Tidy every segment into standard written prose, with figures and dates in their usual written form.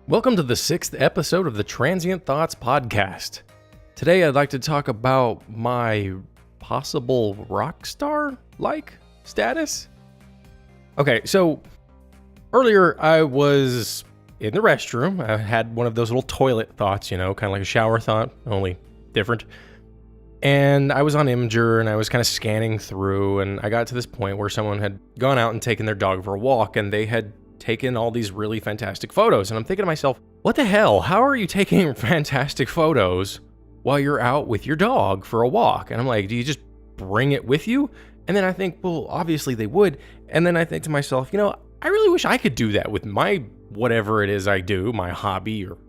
Welcome to the 6th episode of the Transient Thoughts podcast. Today I'd like to talk about my possible Rockstar-like status. Okay, so earlier I was in the restroom. I had one of those little toilet thoughts, kind of like a shower thought, only different. And I was on Imgur and I was kind of scanning through, and I got to this point where someone had gone out and taken their dog for a walk, and they had taken all these really fantastic photos. And I'm thinking to myself, what the hell? How are you taking fantastic photos while you're out with your dog for a walk? And I'm like, do you just bring it with you? And then I think, well, obviously they would. And then I think to myself, I really wish I could do that with my whatever it is I do, my hobby or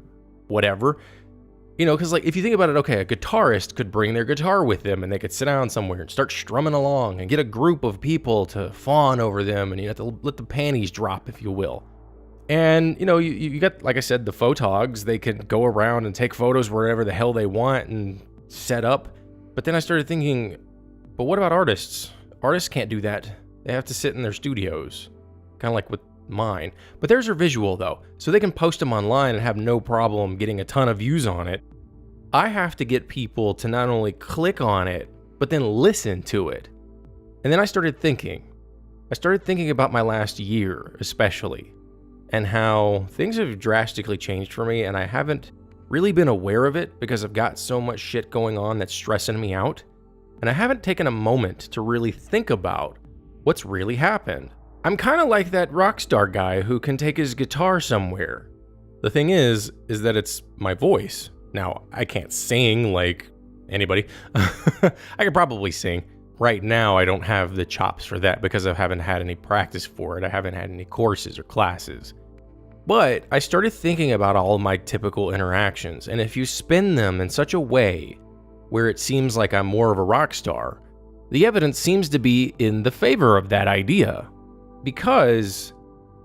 whatever. Because if you think about it, okay, a guitarist could bring their guitar with them and they could sit down somewhere and start strumming along and get a group of people to fawn over them, and you have to let the panties drop, if you will. And, you got, like I said, the photogs. They can go around and take photos wherever the hell they want and set up. But then I started thinking, but what about artists? Artists can't do that. They have to sit in their studios, kind of like with mine. But theirs are visual, though, so they can post them online and have no problem getting a ton of views on it. I have to get people to not only click on it, but then listen to it. And then I started thinking about my last year, especially, and how things have drastically changed for me, and I haven't really been aware of it because I've got so much shit going on that's stressing me out, and I haven't taken a moment to really think about what's really happened. I'm kind of like that Rockstar guy who can take his guitar somewhere. The thing is that it's my voice. Now, I can't sing like anybody. I could probably sing. Right now, I don't have the chops for that because I haven't had any practice for it. I haven't had any courses or classes. But I started thinking about all of my typical interactions, and if you spin them in such a way where it seems like I'm more of a rock star, the evidence seems to be in the favor of that idea. Because,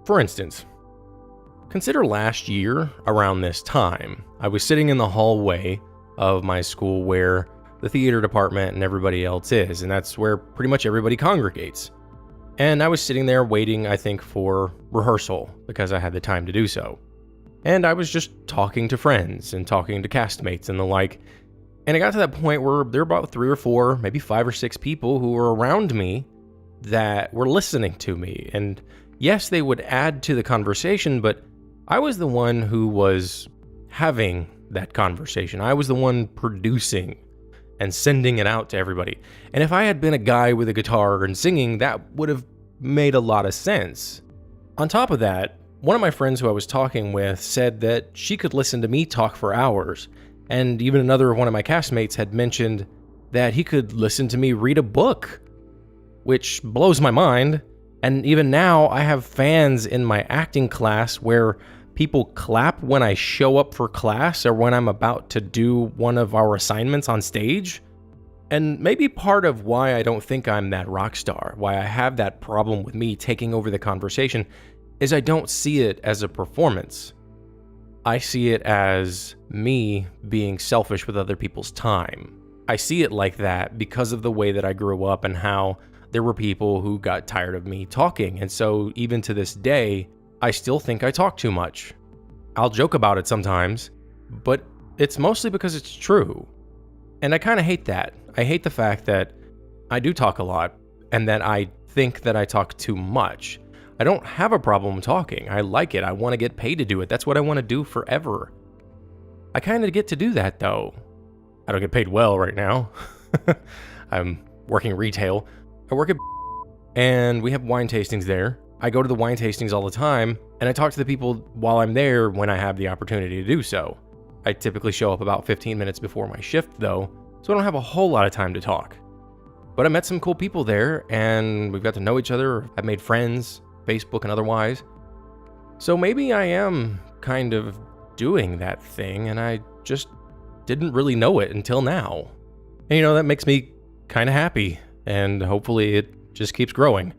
for instance, consider last year around this time, I was sitting in the hallway of my school where the theater department and everybody else is, and that's where pretty much everybody congregates. And I was sitting there waiting, I think, for rehearsal because I had the time to do so. And I was just talking to friends and talking to castmates and the like. And I got to that point where there were about 3 or 4, maybe 5 or 6 people who were around me that were listening to me. And yes, they would add to the conversation, but I was the one who was having that conversation. I was the one producing and sending it out to everybody. And if I had been a guy with a guitar and singing, that would have made a lot of sense. On top of that, one of my friends who I was talking with said that she could listen to me talk for hours. And even another one of my castmates had mentioned that he could listen to me read a book, which blows my mind. And even now, I have fans in my acting class where people clap when I show up for class or when I'm about to do one of our assignments on stage. And maybe part of why I don't think I'm that rock star, why I have that problem with me taking over the conversation, is I don't see it as a performance. I see it as me being selfish with other people's time. I see it like that because of the way that I grew up and how there were people who got tired of me talking. And so even to this day, I still think I talk too much. I'll joke about it sometimes, but it's mostly because it's true. And I kind of hate that. I hate the fact that I do talk a lot and that I think that I talk too much. I don't have a problem talking. I like it. I want to get paid to do it. That's what I want to do forever. I kind of get to do that though. I don't get paid well right now. I'm working retail. I work at and we have wine tastings there. I go to the wine tastings all the time, and I talk to the people while I'm there when I have the opportunity to do so. I typically show up about 15 minutes before my shift, though, so I don't have a whole lot of time to talk. But I met some cool people there, and we've got to know each other. I've made friends, Facebook and otherwise. So maybe I am kind of doing that thing, and I just didn't really know it until now. And that makes me kind of happy, and hopefully it just keeps growing.